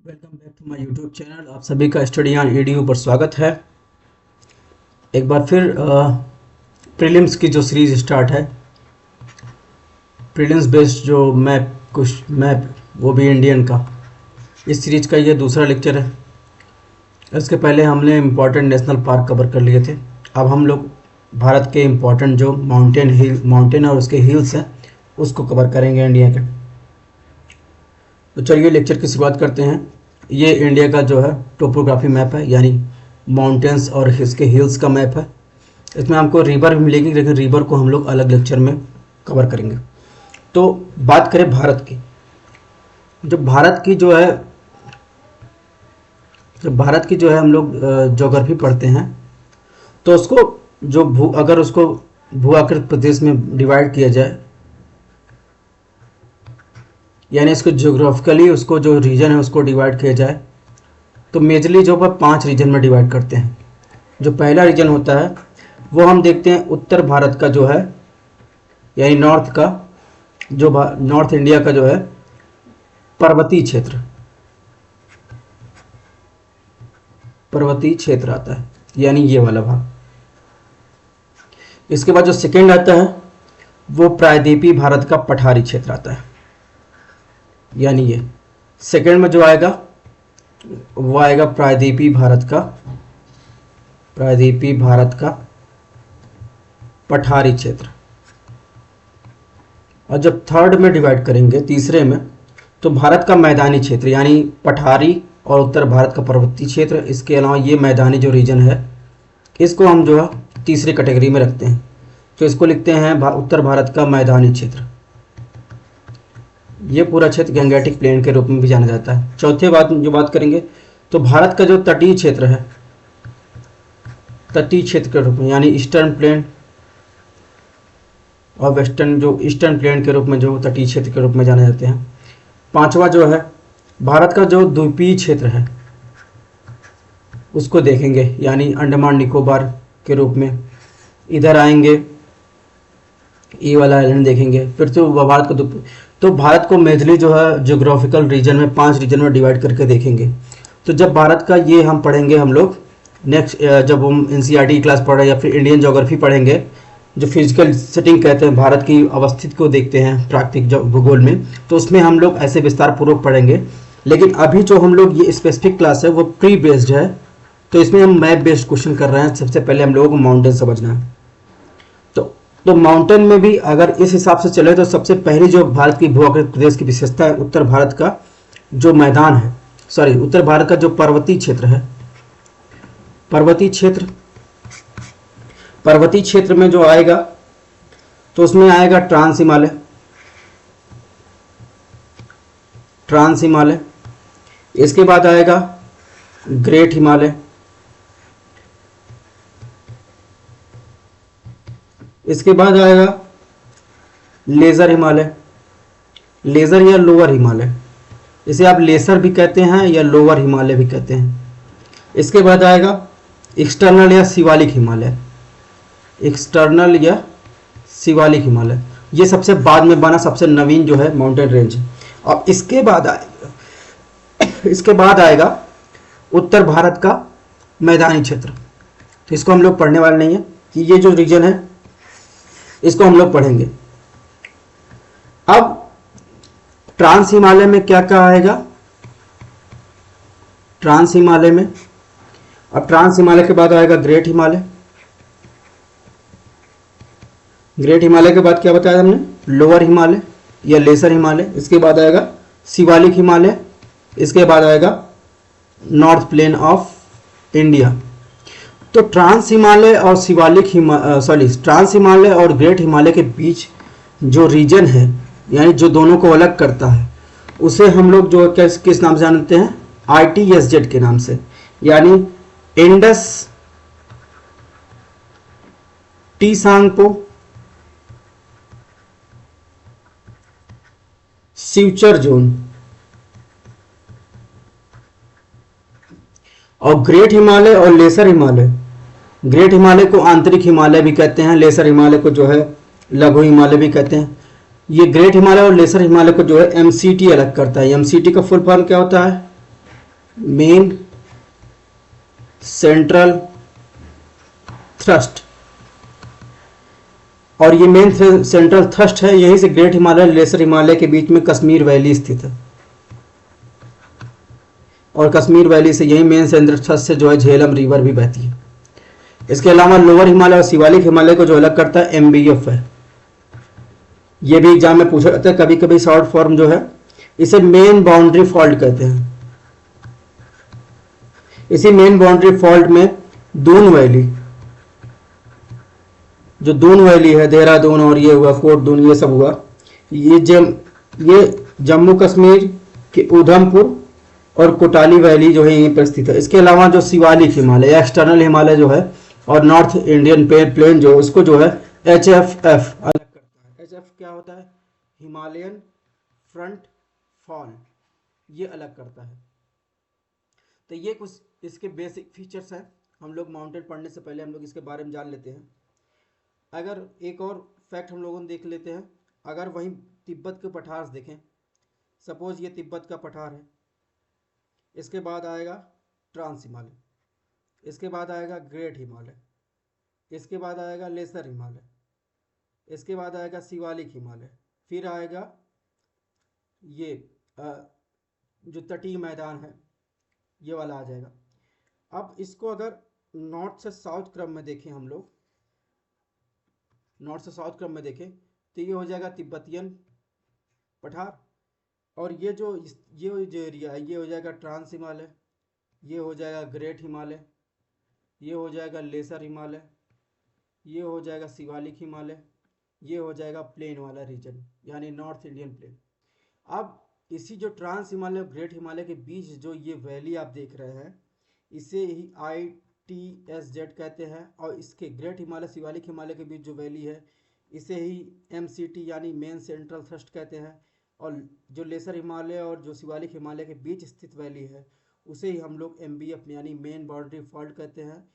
Welcome back to my YouTube channel. आप सभी का स्टडी ऑन ईडीयू पर स्वागत है। एक बार फिर प्रीलिम्स की जो सीरीज स्टार्ट है, प्रीलिम्स बेस्ड जो मैप वो भी इंडियन का, इस सीरीज का ये दूसरा लेक्चर है। इसके पहले हमने इम्पोर्टेंट नेशनल पार्क कवर कर लिए थे। अब हम लोग भारत के इम्पोर्टेंट जो माउंटेन और उसके हिल्स हैं उसको कवर करेंगे इंडिया के। तो चलिए लेक्चर की शुरुआत करते हैं। ये इंडिया का जो है टोपोग्राफी मैप है, यानी माउंटेन्स और इसके हिल्स का मैप है। इसमें हमको रिवर भी मिलेगी, लेकिन रिवर को हम लोग अलग लेक्चर में कवर करेंगे। तो बात करें भारत की, जब भारत की जो है हम लोग ज्योग्राफी पढ़ते हैं तो उसको अगर उसको भू-आकृत प्रदेश में डिवाइड किया जाए, यानी इसको ज्योग्राफिकली उसको जो रीजन है उसको डिवाइड किया जाए, तो मेजरली जो 5 रीजन में डिवाइड करते हैं। जो पहला रीजन होता है वो हम देखते हैं उत्तर भारत का जो है, यानी नॉर्थ इंडिया का जो है पर्वतीय क्षेत्र आता है, यानी ये वाला भाग। इसके बाद जो सेकेंड आता है वो प्रायद्वीपीय भारत का पठारी क्षेत्र आता है, यानी ये सेकेंड में जो आएगा वो आएगा प्रायद्वीपीय भारत का पठारी क्षेत्र। और जब थर्ड में डिवाइड करेंगे, तीसरे में, तो भारत का मैदानी क्षेत्र, यानी पठारी और उत्तर भारत का पर्वतीय क्षेत्र, इसके अलावा ये मैदानी जो रीजन है इसको हम जो है तीसरी कैटेगरी में रखते हैं। तो इसको लिखते हैं उत्तर भारत का मैदानी क्षेत्र। ये पूरा क्षेत्र गंगेटिक प्लेन के रूप में भी जाना जाता है। चौथे बात करेंगे तो भारत का जो तटीय क्षेत्र है, तटीय क्षेत्र के रूप में, यानी ईस्टर्न प्लेन और ईस्टर्न प्लेन के रूप में जो तटीय क्षेत्र के रूप में जाने जाते हैं। पांचवा जो है भारत का जो द्वीपीय क्षेत्र है उसको देखेंगे, यानी अंडमान निकोबार के रूप में। इधर आएंगे, ये वाला आइलैंड देखेंगे। फिर तो भारत को मेजरली जो है ज्योग्राफिकल रीजन में 5 रीजन में डिवाइड करके देखेंगे। तो जब भारत का ये हम पढ़ेंगे, हम लोग नेक्स्ट जब हम एनसीईआरटी क्लास पढ़ रहे हैं या फिर इंडियन ज्योग्राफी पढ़ेंगे, जो फिजिकल सेटिंग कहते हैं, भारत की अवस्थित को देखते हैं प्राकृतिक भूगोल में, तो उसमें हम लोग ऐसे विस्तार पूर्वक पढ़ेंगे। लेकिन अभी जो हम लोग ये स्पेसिफिक क्लास है वो प्री बेस्ड है, तो इसमें हम मैप बेस्ड क्वेश्चन कर रहे हैं। सबसे पहले हम लोगों को माउंटेन समझना है। तो माउंटेन में भी अगर इस हिसाब से चले तो सबसे पहली जो भारत की भू-आकृत प्रदेश की विशेषता है, उत्तर भारत का जो मैदान है, उत्तर भारत का जो पर्वतीय क्षेत्र है, पर्वतीय क्षेत्र में जो आएगा तो उसमें आएगा ट्रांस हिमालय, इसके बाद आएगा ग्रेट हिमालय, इसके बाद आएगा लेजर या लोअर हिमालय, इसे आप लेसर भी कहते हैं या लोअर हिमालय भी कहते हैं। इसके बाद आएगा एक्सटर्नल या शिवालिक हिमालय, ये सबसे बाद में बना सबसे नवीन जो है माउंटेन रेंज। और इसके बाद आएगा उत्तर भारत का मैदानी क्षेत्र। तो इसको हम लोग पढ़ने वाले नहीं है कि ये जो रीजन है इसको हम लोग पढ़ेंगे। अब ट्रांस हिमालय में क्या क्या आएगा, ट्रांस हिमालय के बाद आएगा ग्रेट हिमालय के बाद क्या बताया हमने, लोअर हिमालय या लेसर हिमालय। इसके बाद आएगा शिवालिक हिमालय, इसके बाद आएगा नॉर्थ प्लेन ऑफ इंडिया। तो ट्रांस हिमालय और ग्रेट हिमालय के बीच जो रीजन है, यानी जो दोनों को अलग करता है, उसे हम लोग जो किस नाम से जानते हैं, ITSZ के नाम से, यानी इंडस टीसांगपो सिवचर जोन। और ग्रेट हिमालय और लेसर हिमालय, ग्रेट हिमालय को आंतरिक हिमालय भी कहते हैं, लेसर हिमालय को जो है लघु हिमालय भी कहते हैं। ये ग्रेट हिमालय और लेसर हिमालय को जो है MCT अलग करता है। MCT का फुल फॉर्म क्या होता है, मेन सेंट्रल थ्रस्ट, और ये मेन सेंट्रल थ्रस्ट है, यहीं से ग्रेट हिमालय लेसर हिमालय के बीच में कश्मीर वैली स्थित है, और कश्मीर वैली से यही मेन सेंट्रल थ्रस्ट से जो है झेलम रिवर भी बहती है। इसके अलावा लोअर हिमालय और शिवालिक हिमालय को जो अलग करता है MBF है। ये भी एग्जाम में पूछा जाता है कभी कभी, शॉर्ट फॉर्म जो है इसे मेन बाउंड्री फॉल्ट कहते हैं। इसी मेन बाउंड्री फॉल्ट में दून वैली, जो दून वैली है, देहरादून और ये हुआ कोट दून, ये सब हुआ, ये जम्मू कश्मीर के उधमपुर और कोटाली वैली जो है यहीं पर स्थित है। इसके अलावा जो शिवालिक हिमालय, एक्सटर्नल हिमालय जो है, और नॉर्थ इंडियन प्लेन जो, उसको जो है HFF अलग करता है। HF क्या होता है? हिमालयन फ्रंट फॉल, ये अलग करता है। तो ये कुछ इसके बेसिक फीचर्स हैं। हम लोग माउंटेन पढ़ने से पहले हम लोग इसके बारे में जान लेते हैं। अगर एक और फैक्ट हम लोगों ने देख लेते हैं, अगर वहीं तिब्बत के पठार देखें, सपोज ये तिब्बत का पठार है, इसके बाद आएगा ट्रांस हिमालय, इसके बाद आएगा ग्रेट हिमालय, इसके बाद आएगा लेसर हिमालय, इसके बाद आएगा शिवालिक हिमालय, फिर आएगा ये जो तटीय मैदान है ये वाला आ जाएगा। अब इसको अगर नॉर्थ से साउथ क्रम में देखें, हम लोग नॉर्थ से साउथ क्रम में देखें तो ये हो जाएगा तिब्बतियन पठार, और ये जो एरिया है ये हो जाएगा ट्रांस हिमालय, ये हो जाएगा ग्रेट हिमालय, ये हो जाएगा लेसर हिमालय, ये हो जाएगा शिवालिक हिमालय, ये हो जाएगा प्लेन वाला रीजन यानी नॉर्थ इंडियन प्लेन। अब इसी जो ट्रांस हिमालय और ग्रेट हिमालय के बीच जो ये वैली आप देख रहे हैं, इसे ही ITSZ कहते हैं, और इसके ग्रेट हिमालय शिवालिक हिमालय के बीच जो वैली है इसे ही MCT यानी मेन सेंट्रल थ्रस्ट कहते हैं, और जो लेसर हिमालय और जो शिवालिक हिमालय के बीच स्थित वैली है उसे ही हम लोग MBF यानी मेन बाउंड्री फॉल्ट कहते हैं।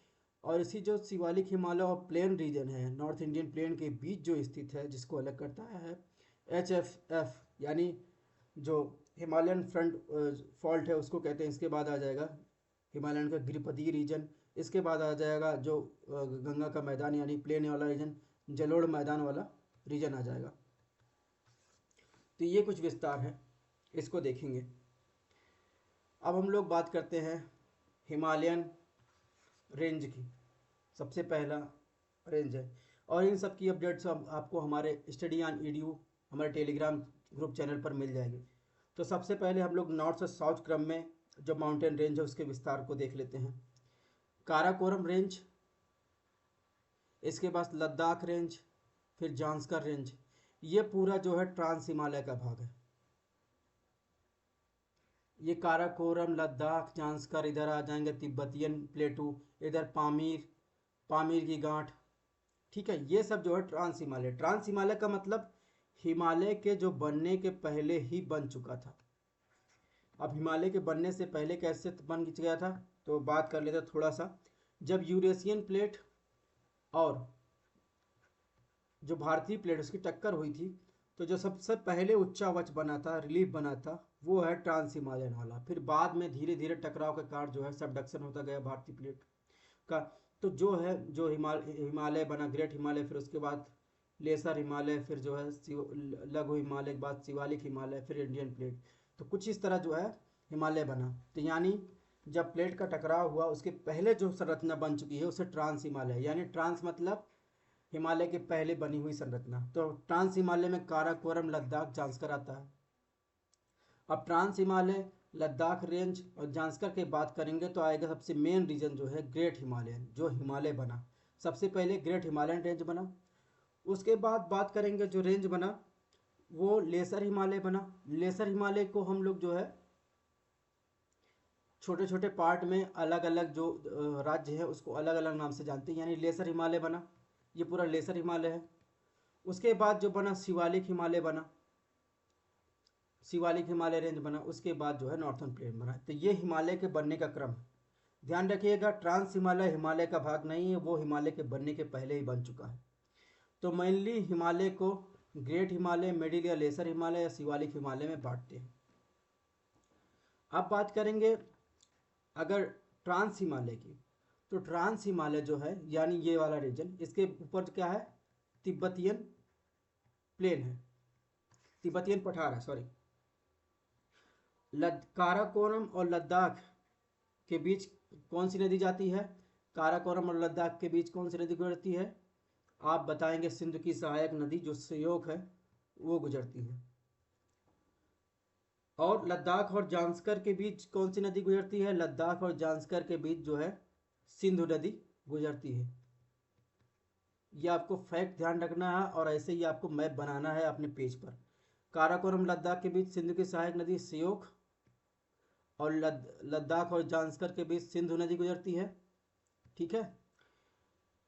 और इसी जो शिवालिक हिमालय और प्लेन रीजन है नॉर्थ इंडियन प्लेन के बीच जो स्थित है, जिसको अलग करता है HFF यानी जो हिमालयन फ्रंट फॉल्ट है उसको कहते हैं। इसके बाद आ जाएगा हिमालयन का गिरिपति रीजन, इसके बाद आ जाएगा जो गंगा का मैदान यानी प्लेन वाला रीजन, जलोढ़ मैदान वाला रीजन आ जाएगा। तो ये कुछ विस्तार है, इसको देखेंगे। अब हम लोग बात करते हैं हिमालयन रेंज की। सबसे पहला रेंज है, और इन सब की अपडेट्स आपको हमारे स्टडी ऑन EDU हमारे टेलीग्राम ग्रुप चैनल पर मिल जाएगी। तो सबसे पहले हम लोग नॉर्थ से साउथ क्रम में जो माउंटेन रेंज है उसके विस्तार को देख लेते हैं। काराकोरम रेंज, इसके बाद लद्दाख रेंज, फिर जांस्कर रेंज, ये पूरा जो है ट्रांस हिमालय का भाग है। ये काराकोरम, लद्दाख, जांस्कर, इधर आ जाएंगे तिब्बतियन प्लेटू, इधर पामीर की गांठ, ठीक है। ये सब जो है ट्रांस हिमालय। ट्रांस हिमालय का मतलब हिमालय के जो बनने के पहले ही बन चुका था। अब हिमालय के बनने से पहले कैसे बन गया था तो बात कर लेते हैं थोड़ा सा। जब यूरेशियन प्लेट और जो भारतीय प्लेट उसकी टक्कर हुई थी, तो जो सबसे पहले उच्चावच बना था, रिलीफ बना था, वो है ट्रांस हिमालयन वाला। फिर बाद में धीरे धीरे टकराव के कारण जो है सबडक्शन होता गया भारतीय प्लेट का। तो जो है जो हिमालय बना ग्रेट हिमालय, फिर उसके बाद लेसर हिमालय, फिर जो है लघु हिमालय के बाद शिवालिक हिमालय, फिर इंडियन प्लेट। तो कुछ इस तरह जो है हिमालय बना। तो यानी जब प्लेट का टकराव हुआ उसके पहले जो संरचना बन चुकी है उसे ट्रांस हिमालय, यानी ट्रांस मतलब हिमालय के पहले बनी हुई संरचना। तो ट्रांस हिमालय में काराकोरम, लद्दाख, जांस्कर आता है। अब ट्रांस हिमालय, लद्दाख रेंज और जांस्कर की बात करेंगे तो आएगा सबसे मेन रीजन जो है ग्रेट हिमालयन, जो हिमालय बना। सबसे पहले ग्रेट हिमालयन रेंज बना, उसके बाद बात करेंगे जो रेंज बना वो लेसर हिमालय बना। लेसर हिमालय को हम लोग जो है छोटे छोटे पार्ट में अलग अलग जो राज्य है उसको अलग अलग नाम से जानते हैं, यानी लेसर हिमालय बना, ये पूरा लेसर हिमालय है। उसके बाद जो बना शिवालिक हिमालय बना, शिवालिक हिमालय रेंज बना। उसके बाद जो है नॉर्थन प्लेन बना। तो ये हिमालय के बनने का क्रम है। ध्यान रखिएगा, ट्रांस हिमालय हिमालय का भाग नहीं है, वो हिमालय के बनने के पहले ही बन चुका है। तो मेनली हिमालय को ग्रेट हिमालय, मिडिल या लेसर हिमालय या शिवालिक हिमालय में बांटते हैं। अब बात करेंगे अगर ट्रांस हिमालय की, तो ट्रांस हिमालय जो है यानी ये वाला रीजन, इसके ऊपर क्या है, तिब्बतियन प्लेन है, तिब्बतियन पठार है, सॉरी। काराकोरम और लद्दाख के बीच कौन सी नदी जाती है, काराकोरम और लद्दाख के बीच कौन सी नदी गुजरती है, आप बताएंगे सिंधु की सहायक नदी जो श्योक है वो गुजरती है। और लद्दाख और जांस्कर के बीच कौन सी नदी गुजरती है, लद्दाख और जांस्कर के बीच जो है सिंधु नदी गुजरती है। ये आपको फैक्ट ध्यान रखना है और ऐसे ही आपको मैप बनाना है अपने पेज पर। काराकोरम लद्दाख के बीच सिंधु की सहायक नदी श्योक, और लद्दाख और जांस्कर के बीच सिंधु नदी गुजरती है। ठीक है,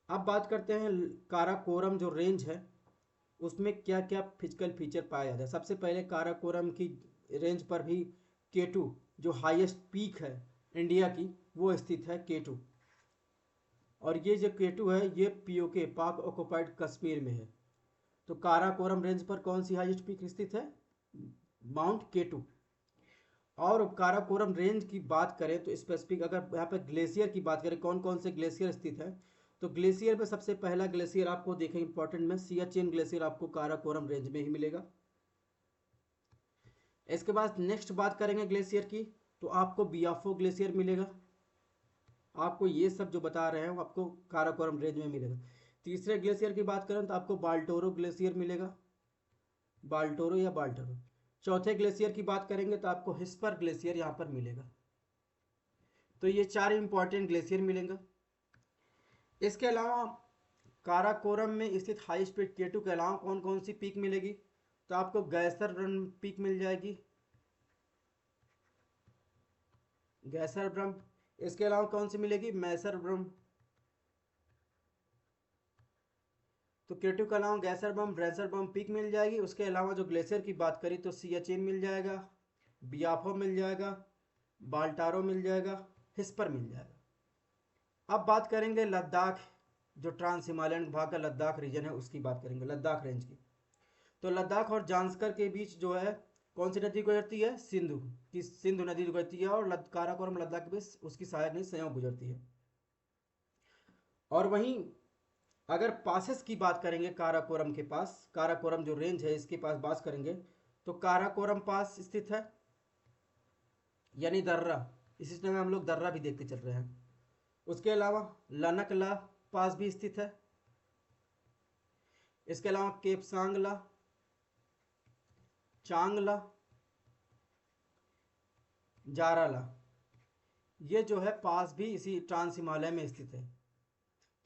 अब बात करते हैं काराकोरम जो रेंज है उसमें क्या क्या फिजिकल फीचर पाया जाता है। सबसे पहले काराकोरम की रेंज पर भी केटू जो हाईएस्ट पीक है इंडिया की वो स्थित है, केटू। और ये जो केटू है ये पीओके पाक ऑक्युपाइड कश्मीर में है। तो काराकोरम रेंज पर कौन सी हाईएस्ट पीक स्थित है, माउंट केटू। और काराकोरम रेंज की बात करें तो स्पेसिफिक अगर यहाँ पर ग्लेशियर की बात करें कौन कौन से ग्लेशियर स्थित है, तो ग्लेशियर में सबसे पहला ग्लेशियर आपको देखें इंपॉर्टेंट में सियाचिन ग्लेशियर आपको काराकोरम रेंज में ही मिलेगा। इसके बाद नेक्स्ट बात करेंगे ग्लेशियर की, तो आपको बियाफो ग्लेशियर मिलेगा। आपको ये सब जो बता रहे हैं वो आपको काराकोरम रेंज में मिलेगा। तीसरे ग्लेशियर की बात करें तो आपको बाल्टोरो ग्लेशियर मिलेगा, बाल्टोरो या बाल्टोरो। चौथे ग्लेशियर की बात करेंगे तो आपको हिस्पर ग्लेशियर यहाँ पर मिलेगा। तो ये चार इंपॉर्टेंट ग्लेशियर मिलेंगे। इसके अलावा काराकोरम में स्थित हाई स्पीड केटू के अलावा कौन कौन सी पीक मिलेगी, तो आपको गैसर रन पीक मिल जाएगी, गैसर ब्रह्म। इसके अलावा कौन सी मिलेगी, मैसर ब्रह्म। तो केटू के अलावा गैसर बम ब्रेसर बम पीक मिल जाएगी। उसके अलावा जो ग्लेशियर की बात करी तो सियाचिन मिल जाएगा, बियाफो मिल जाएगा, बाल्टारो मिल जाएगा, हिस्पर मिल जाएगा। अब बात करेंगे लद्दाख, जो ट्रांस हिमालयन भाग का लद्दाख रीजन है उसकी बात करेंगे, लद्दाख रेंज की। तो लद्दाख और जांस्कर के बीच जो है कौन सी नदी गुजरती है, सिंधु की सिंधु नदी गुजरती है। और काराकोरम लद्दाख के बीच उसकी सहायक नदी संयोग गुजरती है। और वहीं अगर पासेस की बात करेंगे काराकोरम के पास, काराकोरम जो रेंज है इसके पास बात करेंगे तो काराकोरम पास स्थित है यानी दर्रा, इसी समय हम लोग दर्रा भी देखते चल रहे हैं। उसके अलावा लनकला पास भी स्थित है। इसके अलावा केपसांगला, चांगला, जाराला, ये जो है पास भी इसी ट्रांस हिमालय में स्थित है।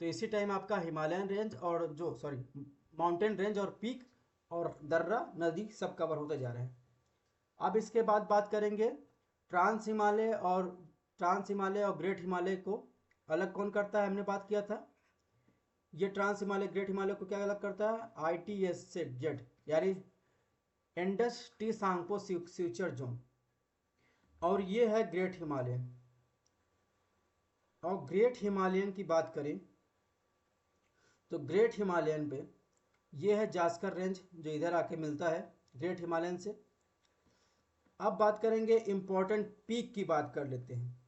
तो इसी टाइम आपका हिमालयन रेंज और जो सॉरी माउंटेन रेंज और पीक और दर्रा नदी सब कवर होते जा रहे हैं। अब इसके बाद बात करेंगे ट्रांस हिमालय और ग्रेट हिमालय को अलग कौन करता है, हमने बात किया था। ये ट्रांस हिमालय ग्रेट हिमालय को क्या अलग करता है, ITS से जेड यानी Indus Tsangpo suture zone. और ये है ग्रेट हिमालयन। और ग्रेट हिमालयन की बात करें तो ग्रेट हिमालयन पे ये है जास्कर रेंज जो इधर आके मिलता है ग्रेट हिमालयन से। अब बात करेंगे इम्पोर्टेंट पीक की बात कर लेते हैं।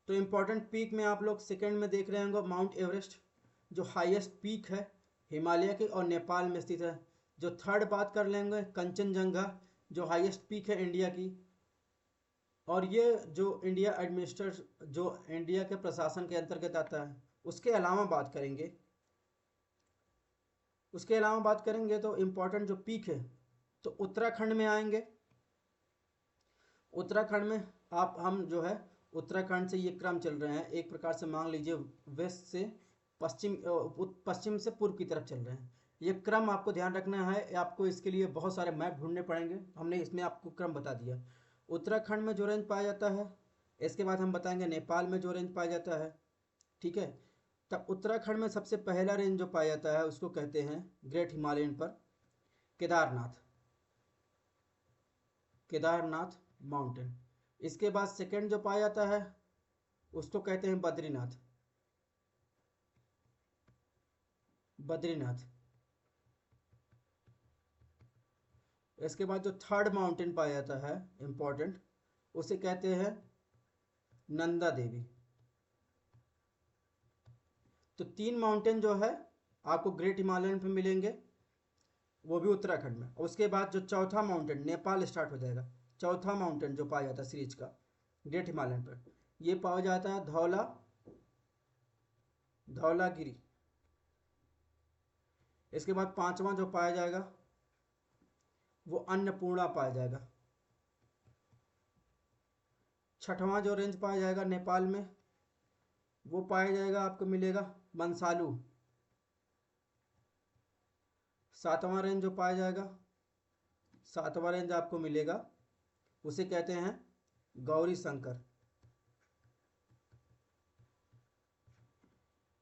तो इम्पोर्टेंट पीक में आप लोग सेकंड में देख रहे होंगे माउंट एवरेस्ट जो हाईएस्ट पीक है हिमालय के और नेपाल में स्थित है। जो थर्ड बात कर लेंगे कंचनजंगा जो हाईएस्ट पीक है इंडिया की। और ये जो इंडिया के प्रशासन के अंतर्गत आता है। उसके अलावा बात करेंगे तो इम्पोर्टेंट जो पीक है तो उत्तराखंड में आएंगे। उत्तराखंड में हम जो है उत्तराखंड से ये क्रम चल रहे हैं, एक प्रकार से मान लीजिए वेस्ट से पश्चिम से पूर्व की तरफ चल रहे हैं। ये क्रम आपको ध्यान रखना है, आपको इसके लिए बहुत सारे मैप ढूंढने पड़ेंगे, हमने इसमें आपको क्रम बता दिया। उत्तराखंड में जो रेंज पाया जाता है, इसके बाद हम बताएंगे नेपाल में जो रेंज पाया जाता है। ठीक है, तब उत्तराखंड में सबसे पहला रेंज जो पाया जाता है उसको कहते हैं ग्रेट हिमालयन पर केदारनाथ, केदारनाथ माउंटेन। इसके बाद सेकंड जो पाया जाता है उसको कहते हैं बद्रीनाथ, बद्रीनाथ। इसके बाद जो थर्ड माउंटेन पाया जाता है इंपॉर्टेंट उसे कहते हैं नंदा देवी। तो 3 माउंटेन जो है आपको ग्रेट हिमालयन पे मिलेंगे, वो भी उत्तराखंड में। उसके बाद जो चौथा माउंटेन नेपाल स्टार्ट हो जाएगा, चौथा माउंटेन जो पाया जाता है सीरीज का ग्रेट हिमालयन पर, ये पाया जाता है धौलागिरी। इसके बाद पांचवा जो पाया जाएगा वो अन्नपूर्णा पाया जाएगा। छठवां जो रेंज पाया जाएगा नेपाल में वो पाया जाएगा, आपको मिलेगा मंसालू। सातवां रेंज जो पाया जाएगा, सातवां रेंज आपको मिलेगा, उसे कहते हैं गौरी शंकर।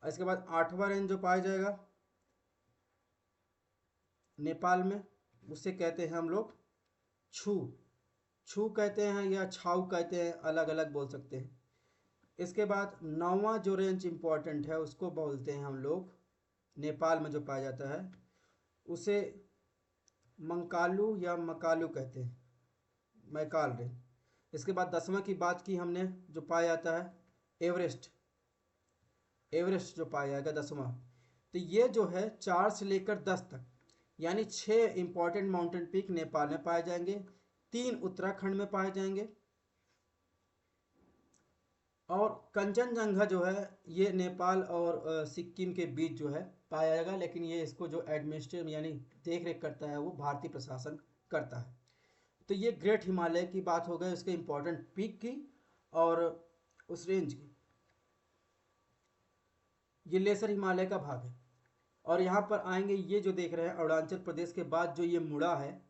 इसके बाद आठवां रेंज जो पाया जाएगा नेपाल में, उसे कहते हैं हम लोग छू छू कहते हैं या छाऊ कहते हैं, अलग अलग बोल सकते हैं। इसके बाद नौवां जो रेंज इंपॉर्टेंट है उसको बोलते हैं हम लोग, नेपाल में जो पाया जाता है उसे मंकालू या मकालू कहते हैं, मैकाल रेंज। इसके बाद 10वां की बात की हमने, जो पाया जाता है एवरेस्ट, एवरेस्ट जो पाया जाएगा 10वां। तो ये जो है 4 से लेकर 10 तक, यानी 6 इंपॉर्टेंट माउंटेन पीक नेपाल में पाए जाएंगे, 3 उत्तराखंड में पाए जाएंगे। और कंचनजंगा जो है ये नेपाल और सिक्किम के बीच जो है पाया जाएगा, लेकिन ये इसको जो एडमिनिस्ट्रेटिव यानी देख रेख करता है वो भारतीय प्रशासन करता है। तो ये ग्रेट हिमालय की बात हो गई, उसके इम्पोर्टेंट पीक की और उस रेंज की। ये लेसर हिमालय का भाग है। और यहाँ पर आएंगे, ये जो देख रहे हैं अरुणाचल प्रदेश के बाद जो ये मुड़ा है,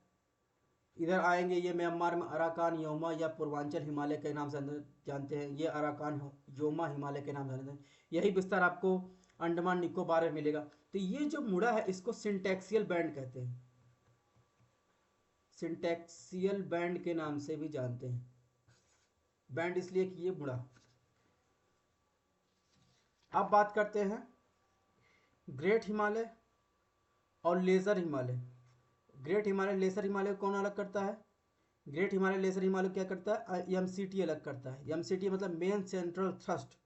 इधर आएंगे, ये म्यांमार में अराकान योमा या पूर्वांचल हिमालय के नाम से जानते हैं, ये अराकान योमा हिमालय के नाम से जानते हैं। यही विस्तार आपको अंडमान निकोबार में मिलेगा। तो ये जो मुड़ा है इसको सिंटैक्सियल बैंड कहते हैं, सिंटैक्सियल बैंड के नाम से भी जानते हैं, बैंड इसलिए कि ये मुड़ा। अब बात करते हैं ग्रेट हिमालय और lesser Himalaya. Great Himalaya lesser Himalaya को कौन अलग करता है? ग्रेट हिमालय लेसर हिमालय क्या करता है? एमसीटी अलग करता है। एमसीटी मतलब मेन सेंट्रल थ्रस्ट,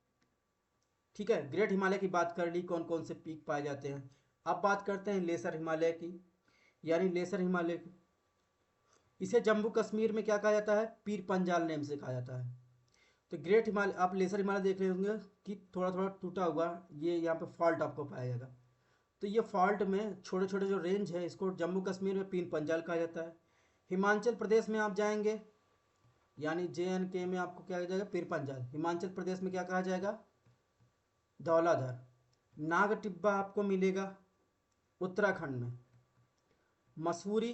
ठीक है। ग्रेट हिमालय की बात कर ली, कौन कौन से पीक पाए जाते हैं। अब बात करते हैं लेसर हिमालय की, यानी लेसर हिमालय की। इसे जम्मू कश्मीर में क्या कहा जाता है? पीर पंजाल नेम से कहा जाता है। तो ग्रेट हिमालय, आप लेसर हिमालय देख रहे होंगे कि थोड़ा थोड़ा टूटा हुआ, ये यहाँ पे फॉल्ट आपको पाया जाएगा। तो ये फॉल्ट में छोटे छोटे जो रेंज है इसको जम्मू कश्मीर में पीर पंजाल कहा जाता है। हिमाचल प्रदेश में आप जाएंगे, यानी JNK में आपको क्या कहा जाएगा? पीर पंजाल। हिमाचल प्रदेश में क्या कहा जाएगा? धौलाधर। नाग टिब्बा आपको मिलेगा उत्तराखंड में। मसूरी,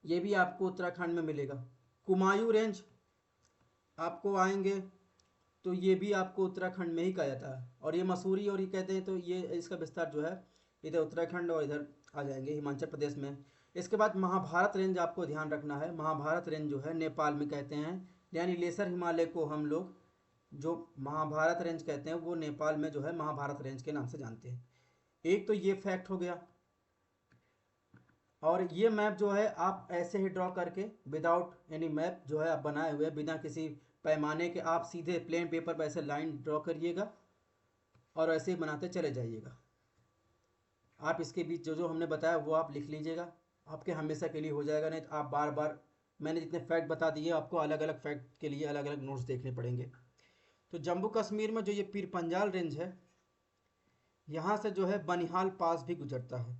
ये भी आपको उत्तराखंड में मिलेगा। कुमायूं रेंज आपको आएंगे तो ये भी आपको उत्तराखंड में ही कहा जाता है। और ये मसूरी और ये कहते हैं, तो ये इसका विस्तार जो है इधर उत्तराखंड और इधर आ जाएंगे हिमाचल प्रदेश में। इसके बाद महाभारत रेंज आपको ध्यान रखना है। महाभारत रेंज जो है नेपाल में कहते हैं, यानी लेसर हिमालय को हम लोग जो महाभारत रेंज कहते हैं वो नेपाल में जो है महाभारत रेंज के नाम से जानते हैं। एक तो ये फैक्ट हो गया। और ये मैप जो है आप ऐसे ही ड्रॉ करके, विदाउट एनी मैप जो है आप बनाए हुए, बिना किसी पैमाने के, आप सीधे प्लेन पेपर पर ऐसे लाइन ड्रॉ करिएगा और ऐसे ही बनाते चले जाइएगा। आप इसके बीच जो जो हमने बताया वो आप लिख लीजिएगा, आपके हमेशा के लिए हो जाएगा। नहीं तो आप बार बार, मैंने जितने फैक्ट बता दिए आपको अलग अलग फैक्ट के लिए अलग अलग नोट्स देखने पड़ेंगे। तो जम्मू कश्मीर में जो ये पीर पंजाल रेंज है, यहाँ से जो है बनिहाल पास भी गुजरता है,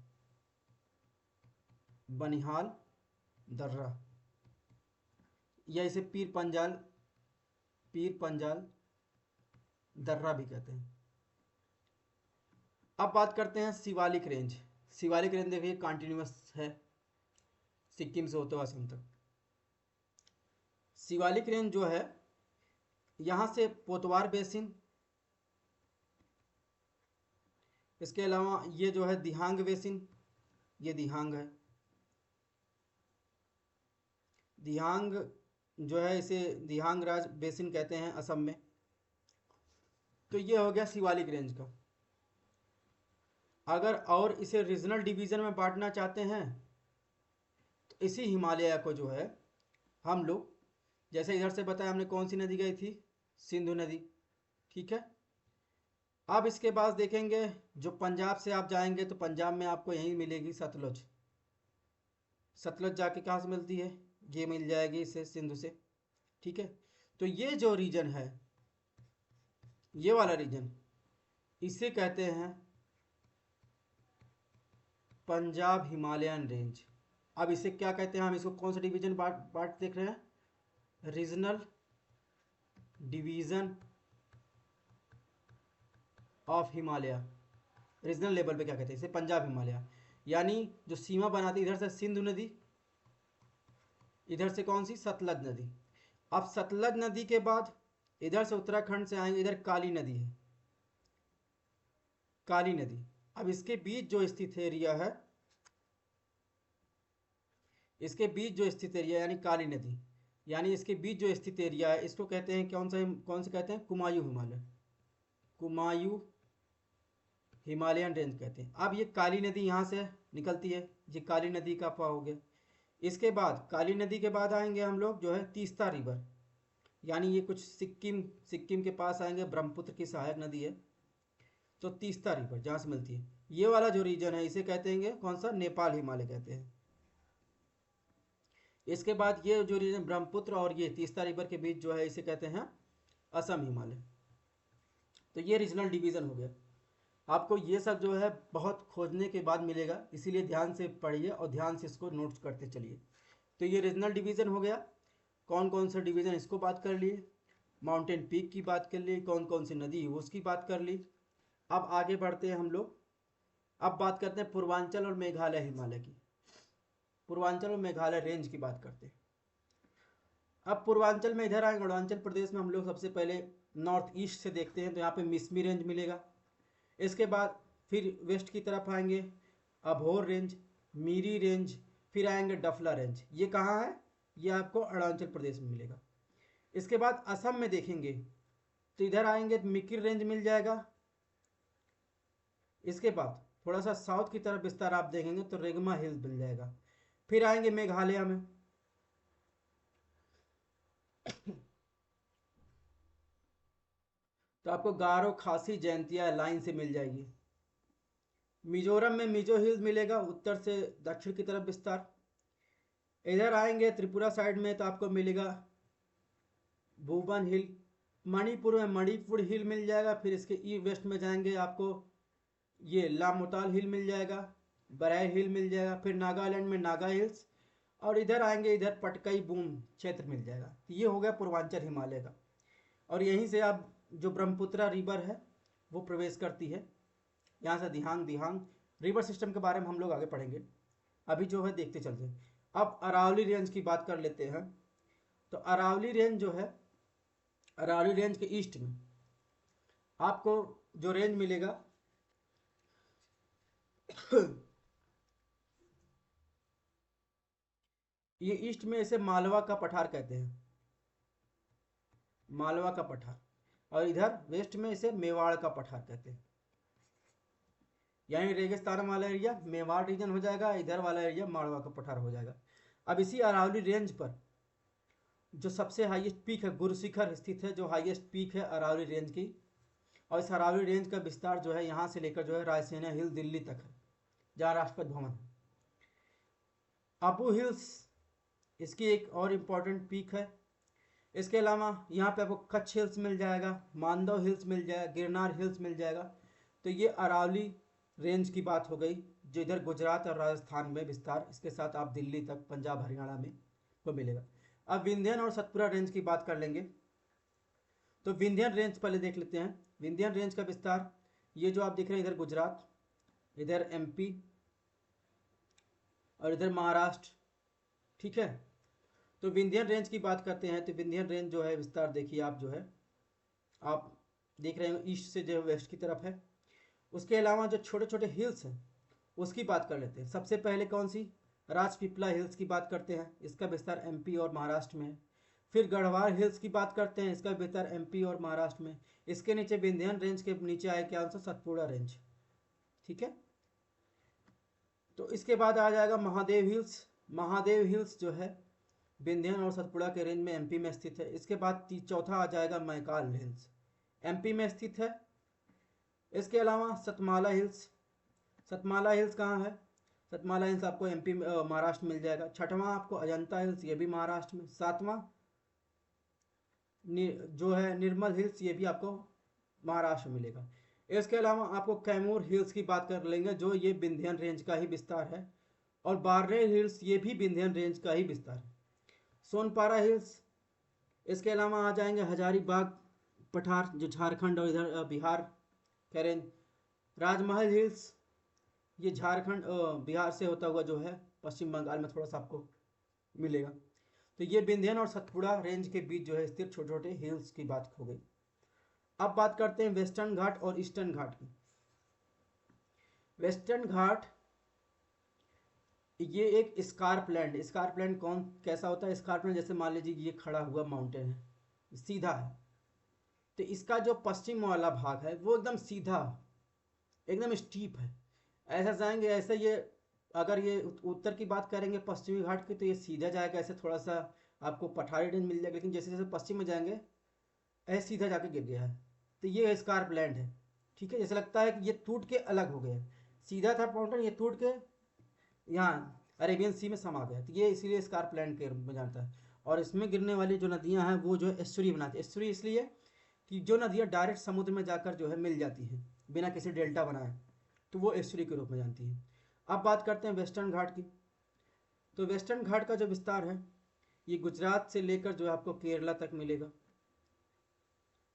बनिहाल दर्रा, या इसे पीर पंजाल दर्रा भी कहते हैं। अब बात करते हैं शिवालिक रेंज। शिवालिक रेंज देखिए कॉन्टिन्यूस है सिक्किम से होते हुए असम तक। शिवालिक रेंज जो है, यहाँ से पोतवार बेसिन, इसके अलावा ये जो है दिहांग बेसिन, ये दिहांग है। दिहांग जो है इसे दिहांग राज बेसिन कहते हैं असम में। तो ये हो गया शिवालिक रेंज का। अगर और इसे रीजनल डिवीज़न में बांटना चाहते हैं तो इसी हिमालय को जो है हम लोग, जैसे इधर से बताया हमने कौन सी नदी गई थी? सिंधु नदी, ठीक है। अब इसके बाद देखेंगे जो पंजाब से आप जाएंगे तो पंजाब में आपको यहीं मिलेगी सतलुज। सतलुज जाके कहाँ से मिलती है, ये मिल जाएगी इसे सिंधु से, ठीक है। तो ये जो रीजन है, ये वाला रीजन, इसे कहते हैं पंजाब हिमालयन रेंज। अब इसे क्या कहते हैं, हम इसको कौन सा डिवीजन पार्ट देख रहे हैं, regional division of Himalaya. Regional level पे क्या कहते हैं इसे, पंजाब हिमालय। यानी जो सीमा बनाती है इधर से सिंधु नदी, इधर से कौन सी, सतलज नदी। अब सतलज नदी के बाद इधर से उत्तराखंड से आएंगे, इधर काली नदी है, काली नदी। अब इसके बीच जो स्थित एरिया है, इसके बीच जो स्थित एरिया यानी काली नदी, यानी इसके बीच जो स्थित एरिया है इसको कहते हैं कौन से कहते हैं, कुमायूं हिमालय, कुमायूं हिमालयन रेंज कहते हैं। अब ये काली नदी यहाँ से निकलती है, ये काली नदी का हो गया। इसके बाद काली नदी के बाद आएंगे हम लोग जो है तीस्ता रिवर, यानी ये कुछ सिक्किम, सिक्किम के पास आएंगे, ब्रह्मपुत्र की सहायक नदी है। तो तीस्ता रिवर जहाँ से मिलती है, ये वाला जो रीजन है इसे कहते हैं कौन सा, नेपाल हिमालय कहते हैं। इसके बाद ये जो रीजन ब्रह्मपुत्र और ये तीस्ता रिवर के बीच जो है इसे कहते हैं असम हिमालय। तो ये रीजनल डिवीज़न हो गया। आपको ये सब जो है बहुत खोजने के बाद मिलेगा, इसीलिए ध्यान से पढ़िए और ध्यान से इसको नोट्स करते चलिए। तो ये रीजनल डिवीज़न हो गया। कौन कौन सा डिवीज़न इसको बात कर लिए, माउंटेन पीक की बात कर ली, कौन कौन सी नदी उसकी बात कर ली। अब आगे बढ़ते हैं हम लोग, अब बात करते हैं पूर्वांचल और मेघालय हिमालय की। पूर्वांचल और मेघालय रेंज की बात करते हैं। अब पूर्वांचल में इधर आएंगे, अरुणाचल प्रदेश में हम लोग सबसे पहले नॉर्थ ईस्ट से देखते हैं तो यहाँ पे मिसमी रेंज मिलेगा। इसके बाद फिर वेस्ट की तरफ आएंगे, अभोर रेंज, मीरी रेंज, फिर आएंगे डफला रेंज। ये कहाँ है, ये आपको अरुणाचल प्रदेश में मिलेगा। इसके बाद असम में देखेंगे तो इधर आएंगे तो मिकिर रेंज मिल जाएगा। इसके बाद थोड़ा सा साउथ की तरफ विस्तार आप देखेंगे तो रेगमा हिल्स मिल जाएगा। फिर आएंगे मेघालय में, तो आपको गारो, खासी, जैंतिया लाइन से मिल जाएगी। मिजोरम में मिजो हिल्स मिलेगा, उत्तर से दक्षिण की तरफ विस्तार। इधर आएंगे त्रिपुरा साइड में तो आपको मिलेगा भूबन हिल। मणिपुर में मणिपुर हिल मिल जाएगा। फिर इसके ई वेस्ट में जाएंगे आपको ये लामोताल हिल मिल जाएगा, बराई हिल मिल जाएगा। फिर नागालैंड में नागा हिल्स, और इधर आएंगे इधर पटकई बूम क्षेत्र मिल जाएगा। तो ये हो गया पूर्वांचल हिमालय का। और यहीं से आप जो ब्रह्मपुत्रा रिवर है वो प्रवेश करती है, यहाँ से दिहांग, दिहांग रिवर सिस्टम के बारे में हम लोग आगे पढ़ेंगे। अभी जो है देखते चलते हैं। अब अरावली रेंज की बात कर लेते हैं। तो अरावली रेंज जो है, अरावली रेंज के ईस्ट में आपको जो रेंज मिलेगा ये ईस्ट में इसे मालवा का पठार कहते हैं, मालवा का पठार। और इधर वेस्ट में इसे मेवाड़ का पठार कहते हैं। यानी रेगिस्तान वाला एरिया मेवाड़ रीजन हो जाएगा, इधर वाला एरिया मालवा का पठार हो जाएगा। अब इसी अरावली रेंज पर जो सबसे हाईएस्ट पीक है, गुरुशिखर स्थित है, जो हाईएस्ट पीक है अरावली रेंज की। और इस अरावली रेंज का विस्तार जो है यहाँ से लेकर जो है रायसेना हिल दिल्ली तक है, जहाँ राष्ट्रपति भवन है। अबू हिल्स इसकी एक और इम्पॉर्टेंट पीक है। इसके अलावा यहाँ पे आपको कच्छ हिल्स मिल जाएगा, मानदव हिल्स मिल जाएगा, गिरनार हिल्स मिल जाएगा। तो ये अरावली रेंज की बात हो गई, जो इधर गुजरात और राजस्थान में विस्तार, इसके साथ आप दिल्ली तक, पंजाब, हरियाणा में को मिलेगा। अब विंध्यन और सतपुरा रेंज की बात कर लेंगे। तो विंध्यन रेंज पहले देख लेते हैं। विंध्यन रेंज का विस्तार ये जो आप देख रहे हैं, इधर गुजरात, इधर एमपी और इधर महाराष्ट्र, ठीक है। तो विंध्यन रेंज की बात करते हैं तो विंध्यन रेंज जो है विस्तार देखिए आप, जो है आप देख रहे हैं ईस्ट से जो वेस्ट की तरफ है। उसके अलावा जो छोटे छोटे हिल्स हैं उसकी बात कर लेते हैं। सबसे पहले कौन सी, राजपीपला हिल्स की बात करते हैं, इसका विस्तार एमपी और महाराष्ट्र में है। फिर गढ़वाल हिल्स की बात करते हैं, इसका विस्तार एमपी और महाराष्ट्र में। इसके नीचे विंध्यन रेंज के नीचे आए क्या आंसर, सतपुड़ा रेंज, ठीक है। तो इसके बाद आ जाएगा महादेव हिल्स। महादेव हिल्स जो है विंध्यन और सतपुड़ा के रेंज में एमपी में स्थित है। इसके बाद चौथा आ जाएगा मैकाल हिल्स, एमपी में स्थित है। इसके अलावा सतमाला हिल्स, सतमाला हिल्स कहाँ है? सतमाला हिल्स आपको एमपी महाराष्ट्र मिल जाएगा। छठवां आपको अजंता हिल्स, ये भी महाराष्ट्र में। सातवां जो है निर्मल हिल्स, ये भी आपको महाराष्ट्र में मिलेगा। इसके अलावा आपको कैमूर हिल्स की बात कर लेंगे, जो ये विंध्यन रेंज का ही विस्तार है। और बारनेर हिल्स, ये भी विंध्यन रेंज का ही विस्तार है। सोनपारा हिल्स, इसके अलावा आ जाएंगे हजारीबाग पठार, जो झारखंड और इधर बिहार का रेंज। राजमहल हिल्स, ये झारखंड बिहार से होता हुआ जो है पश्चिम बंगाल में थोड़ा सा आपको मिलेगा। तो ये विंध्यन और सतपुड़ा रेंज के बीच जो है स्थित छोटे छोटे हिल्स की बात हो गई। अब बात करते हैं वेस्टर्न घाट और ईस्टर्न घाट की। वेस्टर्न घाट ये एक स्कार्पलैंड, स्कार्पलैंड कौन कैसा होता है? स्कार्पलैंड जैसे मान लीजिए ये खड़ा हुआ माउंटेन है, सीधा है, तो इसका जो पश्चिम वाला भाग है वो एकदम सीधा, एकदम स्टीप है। ऐसा जाएंगे ऐसे, ये अगर ये उत्तर की बात करेंगे पश्चिमी घाट की, तो ये सीधा जाएगा, ऐसे थोड़ा सा आपको पठारी रेंज मिल जाएगा। लेकिन जैसे जैसे पश्चिम में जाएंगे ऐसे सीधा जाके गिर गया है, तो ये स्कार्पलैंड है। ठीक है, जैसे लगता है कि ये टूट के अलग हो गया, सीधा था माउंटेन, ये टूट के यहाँ अरेबियन सी में समा गया, तो ये इसीलिए स्कार्पलैंड के रूप में जानता है। और इसमें गिरने वाली जो नदियाँ हैं वो जो है एस्चुरी बनाती है। एस्चुरी इसलिए कि जो नदियाँ डायरेक्ट समुद्र में जाकर जो है मिल जाती हैं बिना किसी डेल्टा बनाए, तो वो एस्चुरी के रूप में जानती है। अब बात करते हैं वेस्टर्न घाट की। तो वेस्टर्न घाट का जो विस्तार है ये गुजरात से लेकर जो है आपको केरला तक मिलेगा।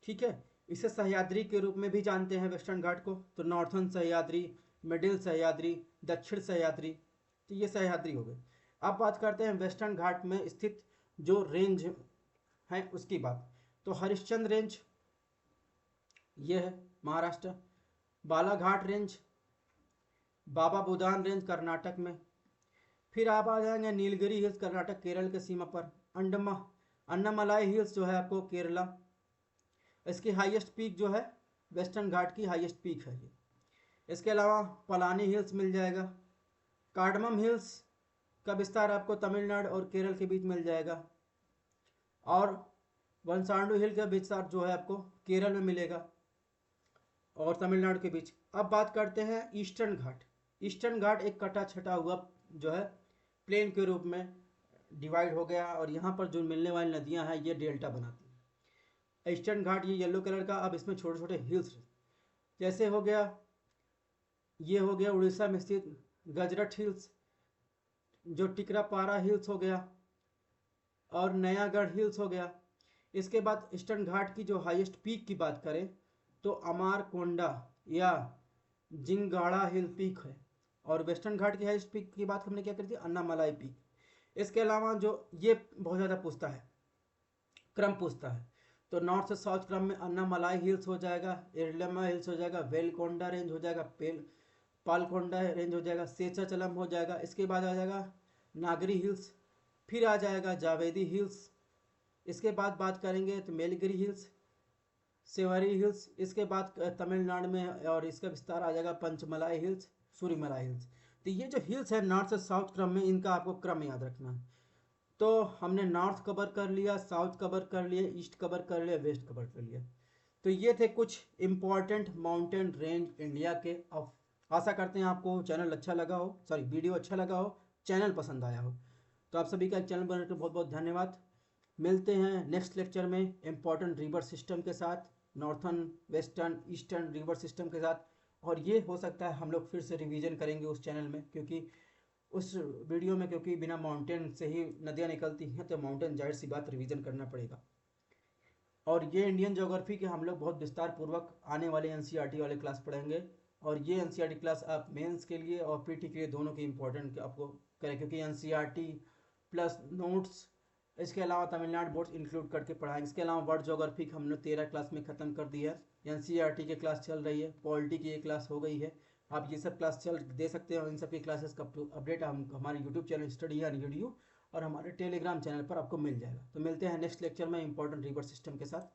ठीक है, इसे सह्याद्री के रूप में भी जानते हैं वेस्टर्न घाट को। तो नॉर्थन सह्याद्री, मिडिल सह्याद्री, दक्षिण सह्याद्री, तो ये सह्याद्री हो गए। अब बात करते हैं वेस्टर्न घाट में स्थित जो रेंज है उसकी बात। तो हरिश्चंद्र रेंज ये है महाराष्ट्र, बालाघाट रेंज, बाबा बुदान रेंज कर्नाटक में। फिर आप आ जाएंगे नीलगिरी हिल्स कर्नाटक केरल के सीमा पर। अन्नामलाई हिल्स जो है आपको केरला, इसकी हाईएस्ट पीक जो है वेस्टर्न घाट की हाईएस्ट पीक है ये। इसके अलावा पलानी हिल्स मिल जाएगा। कार्डमम हिल्स का विस्तार आपको तमिलनाडु और केरल के बीच मिल जाएगा। और वंसांडू हिल का विस्तार जो है आपको केरल में मिलेगा और तमिलनाडु के बीच। अब बात करते हैं ईस्टर्न घाट। ईस्टर्न घाट एक कटा छटा हुआ जो है प्लेन के रूप में डिवाइड हो गया, और यहाँ पर जो मिलने वाली नदियाँ हैं ये डेल्टा बनाती हैं। ईस्टर्न घाट ये येलो कलर का, अब इसमें छोटे छोटे हिल्स जैसे हो गया, ये हो गया उड़ीसा में स्थित गजरट हिल्स, जो टिकरापारा हिल्स हो गया, और नयागढ़ हिल्स हो गया। इसके बाद ईस्टर्न घाट की जो हाईएस्ट पीक की बात करें तो अमारकोंडा या जिंगाड़ा हिल पीक है। और वेस्टर्न घाट की हाईएस्ट पीक की बात हमने क्या करी थी, अन्नामलाई पीक। इसके अलावा जो ये बहुत ज़्यादा पूछता है, क्रम पूछता है, तो नॉर्थ से साउथ क्रम में अन्नामलाई हिल्स हो जाएगा, इरलमा हिल्स हो जाएगा, वेलकोंडा रेंज हो जाएगा, पालकोंडा रेंज हो जाएगा, सेचाचलम हो जाएगा। इसके बाद आ जाएगा नागरी हिल्स, फिर आ जाएगा जावेदी हिल्स। इसके बाद बात करेंगे तो मेलगिरी हिल्स, सेवरी हिल्स। इसके बाद तमिलनाडु में और इसका विस्तार आ जाएगा पंचमलाई हिल्स, सूरीमलाई हिल्स। तो ये जो हिल्स है नॉर्थ से साउथ क्रम में, इनका आपको क्रम याद रखना है। तो हमने नॉर्थ कवर कर लिया, साउथ कवर कर लिया, ईस्ट कवर कर लिया, वेस्ट कवर कर लिया। तो ये थे कुछ इम्पॉर्टेंट माउंटेन रेंज इंडिया के। अब आशा करते हैं आपको चैनल अच्छा लगा हो, सॉरी वीडियो अच्छा लगा हो, चैनल पसंद आया हो। तो आप सभी का एक चैनल बनाने के बहुत बहुत धन्यवाद। मिलते हैं नेक्स्ट लेक्चर में इम्पॉर्टेंट रिवर सिस्टम के साथ, northern western eastern river system के साथ। और ये हो सकता है हम लोग फिर से रिवीजन करेंगे उस चैनल में, क्योंकि उस वीडियो में क्योंकि बिना माउंटेन से ही नदियाँ निकलती हैं, तो माउंटेन जाहिर सी बात रिवीजन करना पड़ेगा। और ये इंडियन ज्योग्राफी के हम लोग बहुत विस्तार पूर्वक आने वाले एनसीईआरटी वाले क्लास पढ़ेंगे। और ये एनसीईआरटी क्लास आप मेंस के लिए और पीटी के लिए दोनों की इंपॉर्टेंट आपको करें, क्योंकि एनसीईआरटी प्लस नोट्स, इसके अलावा तमिलनाडु बोर्ड्स इंक्लूड करके पढ़ाएंगे। इसके अलावा वर्ल्ड ज्योग्राफी हमने 13 क्लास में ख़त्म कर दिया है। एनसीईआरटी की क्लास चल रही है, पॉलिटी की एक क्लास हो गई है। आप ये सब क्लास चल दे सकते हैं, और इन सब की क्लासेस का अपडेट हम हमारे YouTube channel study on YouTube और हमारे टेलीग्राम चैनल पर आपको मिल जाएगा। तो मिलते हैं नेक्स्ट लेक्चर में इंपॉर्टेंट रिवर सिस्टम के साथ।